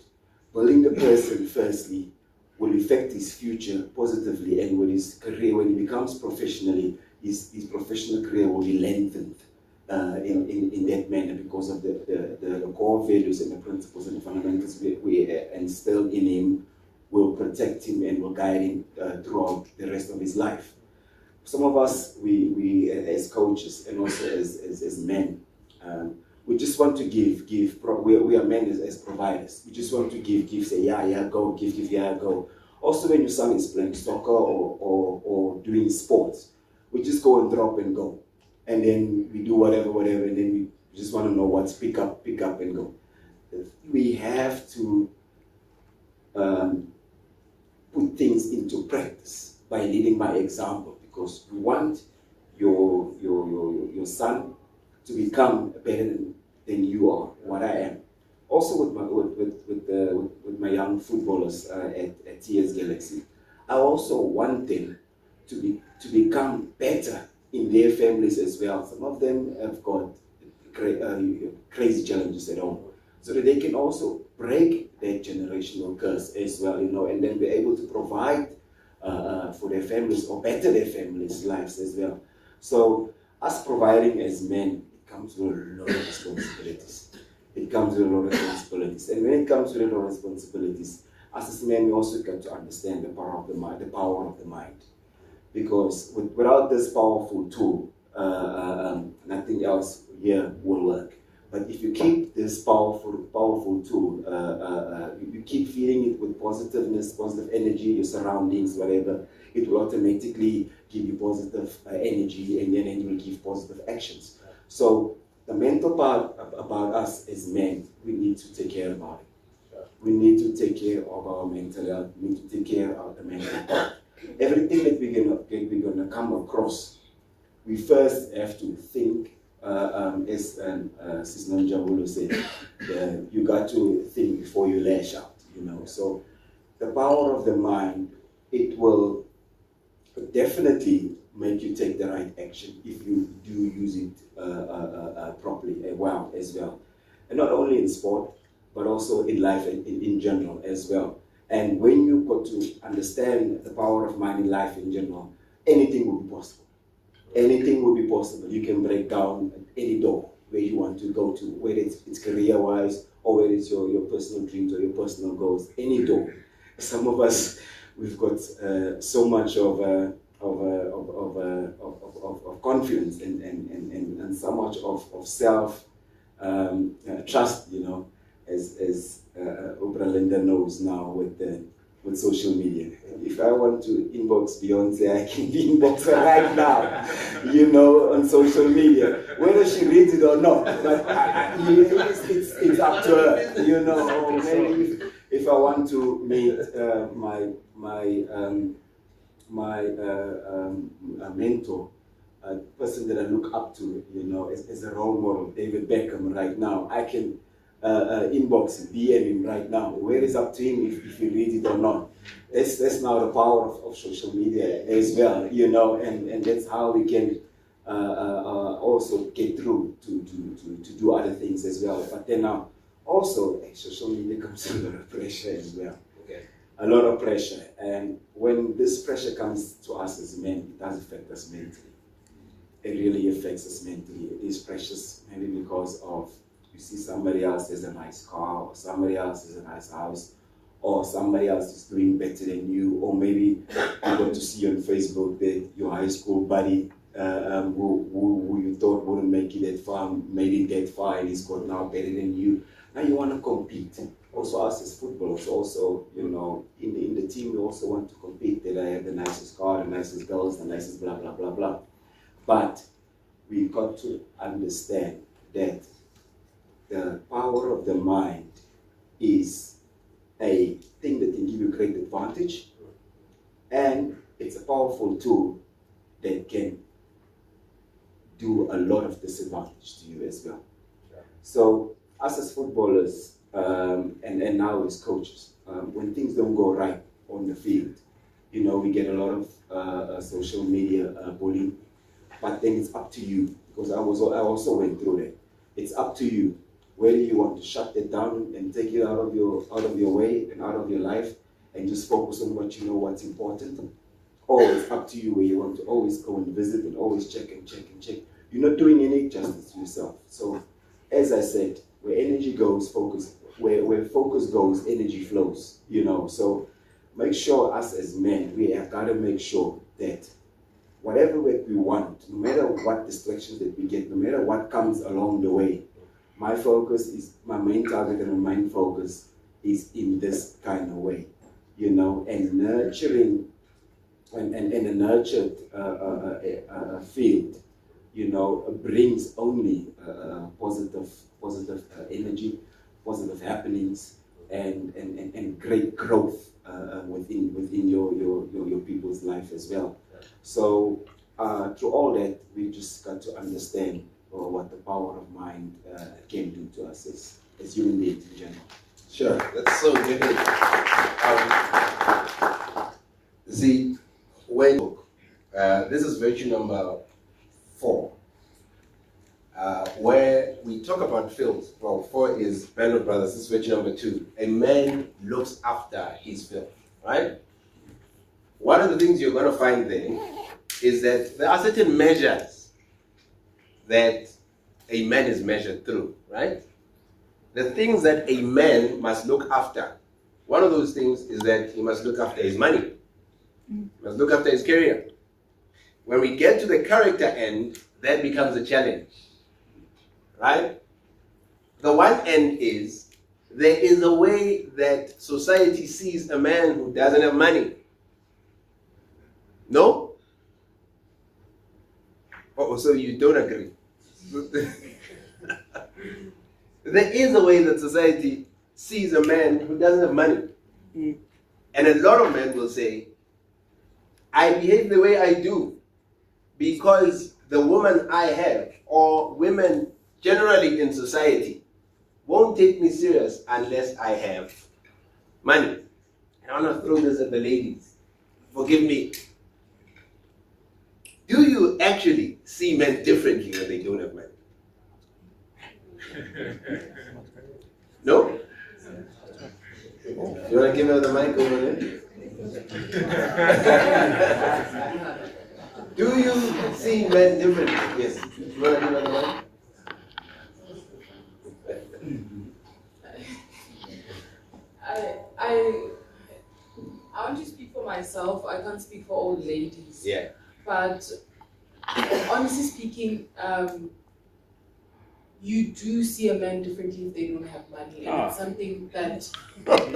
Building the person, firstly, will affect his future positively, and with his career, when he becomes professionally, his professional career will be lengthened in that manner because of the core values and the principles and the fundamentals we instill in him will protect him and will guide him throughout the rest of his life. Some of us, we as coaches and also as men, we just want to give. We are men as providers. We just want to give, say, yeah, go, give, yeah, go. Also, when your son is playing soccer or doing sports, we just go and drop and go. And then we do whatever, and then we just want to know what's pick up and go. We have to put things into practice by leading by example, because we want your son to become better than you are, what I am. Also with my young footballers at TS Galaxy, I also want them to become better in their families as well. Some of them have got crazy challenges at home, so that they can also break that generational curse as well, and then be able to provide for their families or better their families' lives as well. So us providing as men, it comes with a lot of responsibilities. It comes with a lot of responsibilities, and when it comes with a lot of responsibilities, as men, we also got to understand the power of the mind, because without this powerful tool, nothing else here will work. But if you keep this powerful tool, you keep feeding it with positiveness, positive energy, your surroundings, whatever, it will automatically give you positive energy, and then it will give positive actions. So the mental part about us as men, we need to take care about it. We need to take care of our mental health. We need to take care of the mental part. Everything that we're gonna come across, we first have to think, as Sis Mntambo said, you got to think before you lash out, So the power of the mind, it will definitely make you take the right action if you do use it properly and well as well. And not only in sport, but also in life in general as well. And when you got to understand the power of mind in life in general, anything will be possible. Anything will be possible. You can break down any door where you want to go to, whether it's career-wise or whether it's your personal dreams or your personal goals. Any door. Some of us, we've got so much of confidence and so much of self trust, as Oprah Linda knows now with social media. If I want to inbox Beyonce, I can inbox her right now, on social media, whether she reads it or not. But it's up to her, Or maybe if I want to meet a mentor, a person that I look up to, as a role model, David Beckham right now, I can inbox him, DM him right now. Where is up to him if he reads it or not. That's now the power of social media as well, and that's how we can also get through to do other things as well. But then now, also, social media comes with a lot of pressure as well. Okay. A lot of pressure. And when this pressure comes to us as men, it does affect us mentally. It really affects us mentally. It is precious maybe because of you see somebody else has a nice car, or somebody else has a nice house, or somebody else is doing better than you, or maybe you got to see on Facebook that your high school buddy who you thought wouldn't make it that far, made it that far, and he's got now better than you. Now you want to compete. Also us as footballers, also, in the team we also want to compete, that I have the nicest car, the nicest girls, the nicest blah, blah, blah, blah. But we got to understand that the power of the mind is a thing that can give you great advantage, and it's a powerful tool that can do a lot of disadvantage to you as well. Yeah. So us as footballers and now as coaches, when things don't go right on the field, we get a lot of social media bullying, but then it's up to you, because I also went through that. It's up to you Where do you want to shut it down and take it out of your way and out of your life and just focus on what you know what's important? Or it's up to you where you want to always go and visit and always check and check and check. You're not doing any justice to yourself. So, as I said, where energy goes, focus. Where focus goes, energy flows. You know. So, make sure us as men, we have got to make sure that whatever we want, no matter what distractions that we get, no matter what comes along the way, my main target and my main focus is in this kind of way, you know, and nurturing and a nurtured field, you know, brings only positive energy, positive happenings, and great growth within your people's life as well. So through all that, we just got to understand what the power of mind can do to us as human beings in general. Sure, that's so good. See, when this is virtue number 4, where we talk about filth. Well, 4 is band of brothers. This is virtue number 2. A man looks after his filth, right? One of the things you're going to find there is that there are certain measures that a man is measured through, right? The things that a man must look after. One of those things is that he must look after his money. He must look after his career. When we get to the character end, that becomes a challenge, right? The one end is, there is a way that society sees a man who doesn't have money. No? Oh, so you don't agree? There is a way that society sees a man who doesn't have money. And a lot of men will say, I behave the way I do because the woman I have, or women generally in society, won't take me serious unless I have money. And I want to throw this at the ladies. Forgive me. Do you actually see men differently when they don't have money? No? You want to give her the mic over there? Do you see men differently? Yes. You want to give her the mic? I want to speak for myself. I can't speak for all ladies. Yeah. But honestly speaking, you do see a man differently if they don't have money. And it's something that...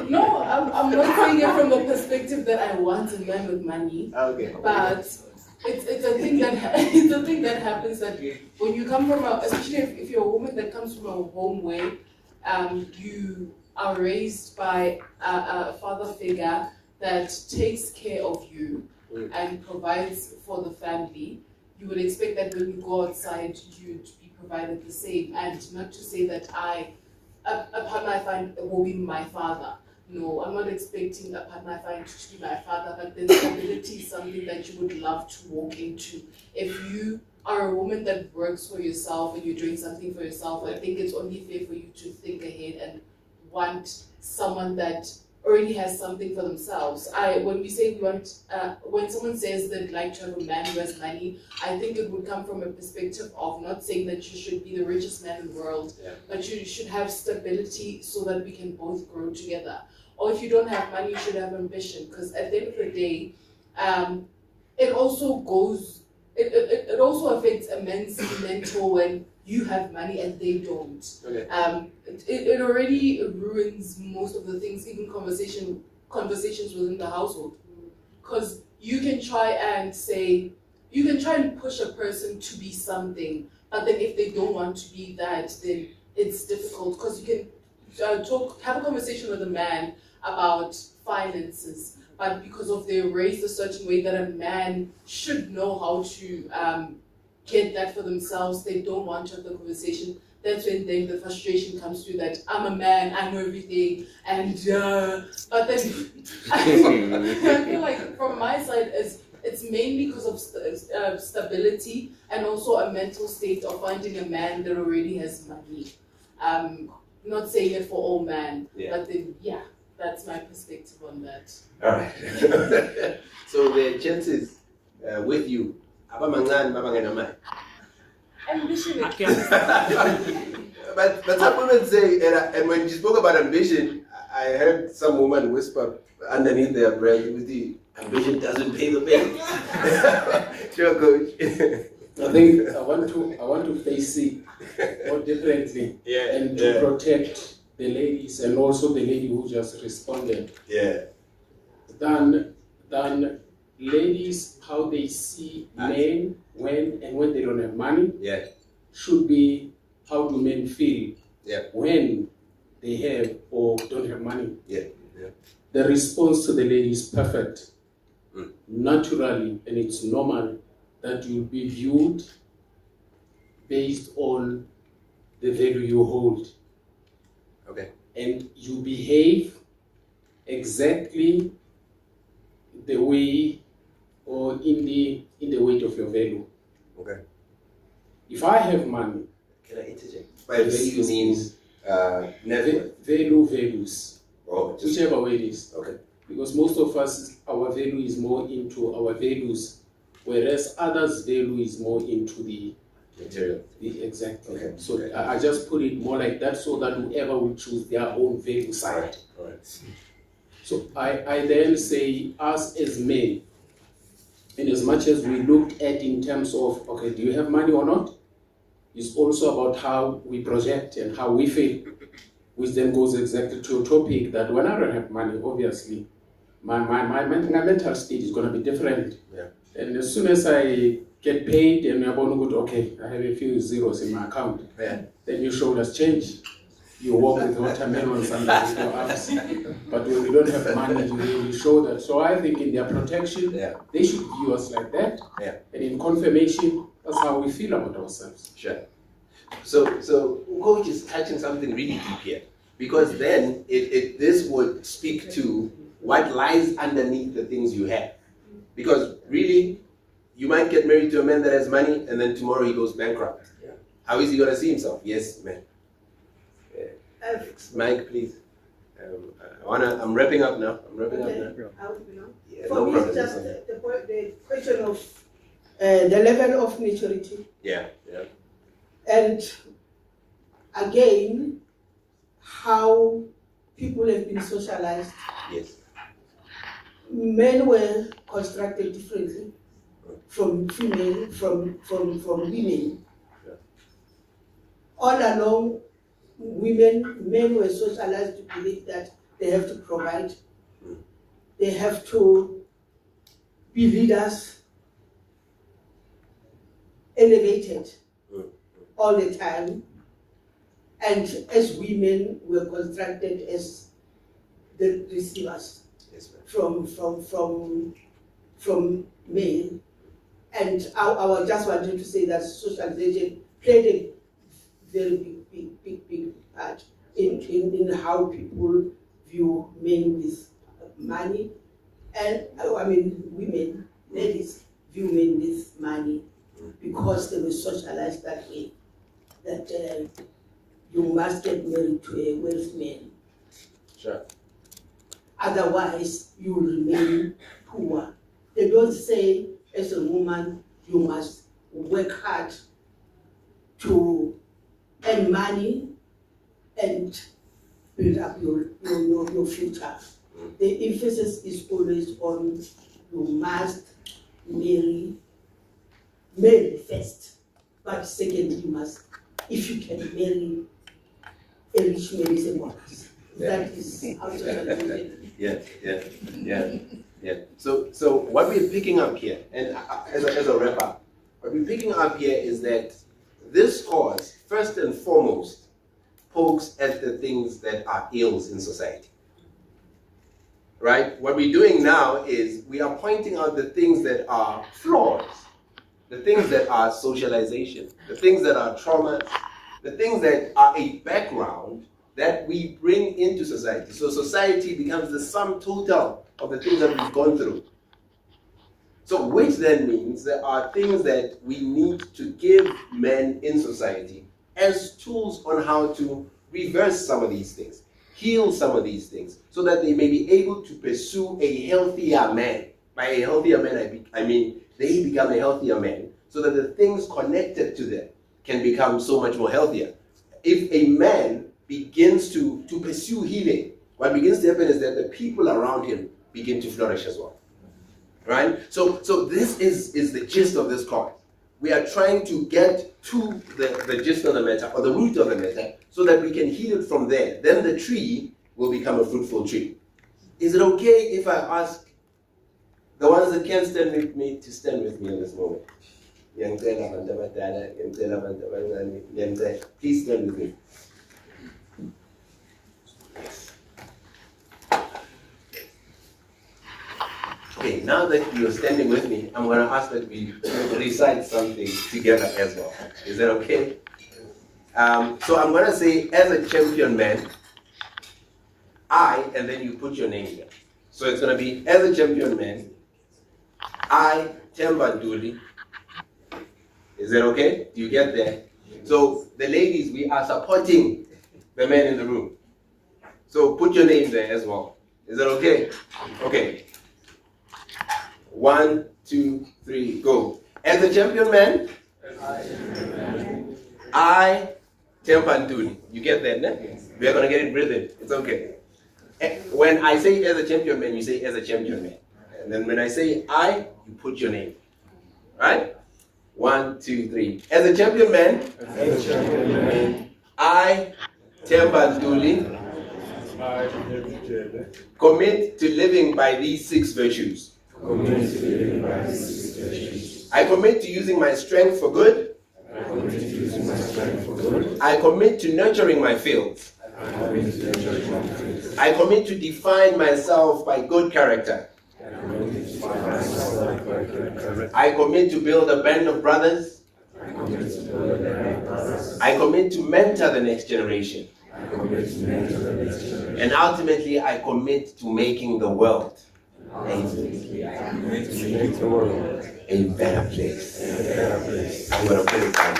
No, I'm not saying it from a perspective that I want a man with money. Okay. But it's a thing that it's a thing that happens that when you come from especially if you're a woman that comes from a home where you are raised by a father figure that takes care of you and provides for the family, you would expect that when you go outside, you'd be provided the same. And not to say that a partner I find will be my father. No, I'm not expecting a partner I find to be my father, but the stability is something that you would love to walk into. If you are a woman that works for yourself and you're doing something for yourself, I think it's only fair for you to think ahead and want someone that already has something for themselves. When we say we want, when someone says they'd like to have a man who has money, I think it would come from a perspective of not saying that you should be the richest man in the world, but you should have stability so that we can both grow together. Or if you don't have money, you should have ambition, because at the end of the day, it also affects a man's mental when you have money and they don't. Okay. It already ruins most of the things, even conversations within the household. Because you can try and push a person to be something, but then if they don't want to be that, then it's difficult. Because you can have a conversation with a man about finances, but because of they're raised a certain way that a man should know how to get that for themselves, they don't want to have the conversation. That's when then the frustration comes through that I'm a man, I know everything, and but then I feel like from my side it's mainly because of stability and also a mental state of finding a man that already has money. Not saying it for all men, Yeah. but then, yeah, that's my perspective on that. All right. So the chances with you, Ambition. but some women say, and when you spoke about ambition, I heard some woman whisper underneath their breath, with the ambition doesn't pay the bills. Sure, coach. I think I want to face it more differently and to protect the ladies and also the lady who just responded. Yeah. Than ladies how they see men when they don't have money. Yeah. Should be how do men feel when they have or don't have money. Yeah. Yeah. The response to the lady is perfect. Naturally, and it's normal that you'll be viewed based on the value you hold. Okay. And you behave exactly the way or in the weight of your value. Okay. If I have money, can I interject? By value you mean values. Oh, Whichever way it is. Okay. Because most of us, our value is more into our values, whereas others' value is more into the material. Exactly. Okay. So I just put it more like that so that whoever will choose their own value side. All right. So I then say, us as men, and as much as we looked at in terms of, okay, do you have money or not? It's also about how we project and how we feel, which then goes exactly to a topic that when I don't have money, obviously, my mental state is going to be different. Yeah. And as soon as I get paid and I'm going to go to, okay, I have a few zeros in my account, then your shoulders change. You walk with watermelons under your arms. But when you don't have money, you show that. So I think in their protection, they should view us like that. Yeah. And in confirmation, that's how we feel about ourselves. Sure. So coach is touching something really deep here. Because then this would speak to what lies underneath the things you have. Because really, you might get married to a man that has money and then tomorrow he goes bankrupt. Yeah. How is he going to see himself? Yes, man. Mike, please. I'm wrapping up now. Yeah, For no me, problem. it's just the question of the level of maturity. Yeah, yeah. And again, how people have been socialized. Yes. Men were constructed differently from female, from women. Yeah. All along, men were socialized to believe that they have to provide, they have to be leaders, elevated all the time. And as women were constructed as the receivers from male. And I just wanted to say that socialization played a very big part in how people view men with money. And women, ladies view men with money because they were socialized that way. That you must get married to a wealthy man. Sure. Otherwise, you will remain poor. They don't say, as a woman, you must work hard to earn money and build up your future. The emphasis is always on you must marry first, but secondly, you must, if you can marry a rich man, is a bonus. That is how to Yeah. So what we're picking up here, and as a wrap up, what we're picking up here is that this cause, first and foremost, pokes at the things that are ills in society. Right? What we're doing now is we are pointing out the things that are flaws, the things that are socialization, the things that are traumas, the things that are a background that we bring into society. So society becomes the sum total of the things that we've gone through. So which then means there are things that we need to give men in society as tools on how to reverse some of these things, heal some of these things, so that they may be able to pursue a healthier man. By a healthier man, I mean they become a healthier man, so that the things connected to them can become so much more healthier. If a man begins to pursue healing, what begins to happen is that the people around him begin to flourish as well. Right? So this is the gist of this card. We are trying to get to the gist of the matter, or the root of the matter, so that we can heal it from there. Then the tree will become a fruitful tree. Is it okay if I ask the ones that can stand with me to stand with me in this moment? Please stand with me. Okay, now that you're standing with me, I'm going to ask that we recite something together as well. Is that okay? So I'm going to say, as a champion man, I, and then you put your name here. So it's going to be, as a champion man, I, Mntambo. Is that okay? Do you get there? So the ladies, we are supporting the men in the room. So put your name there as well. Is that okay? Okay. 1, 2, 3, go. As a champion man, I, Mntambo. You get that, no? We are going to get it breathed. It's okay. When I say as a champion man, you say as a champion man. And then when I say I, you put your name. Right? 1, 2, 3. As a champion man, I, Mntambo, commit to living by these 6 virtues. I commit to using my strength for good. I commit to nurturing my fields. I commit to define myself by good character. I commit to build a band of brothers. I commit to mentor the next generation. And ultimately, I commit to making the world a better place. I'm going to put it down.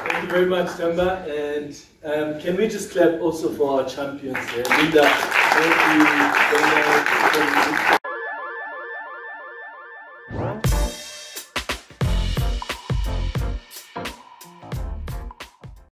Thank you very much, Tamba. And can we just clap also for our champions here? Linda, thank you.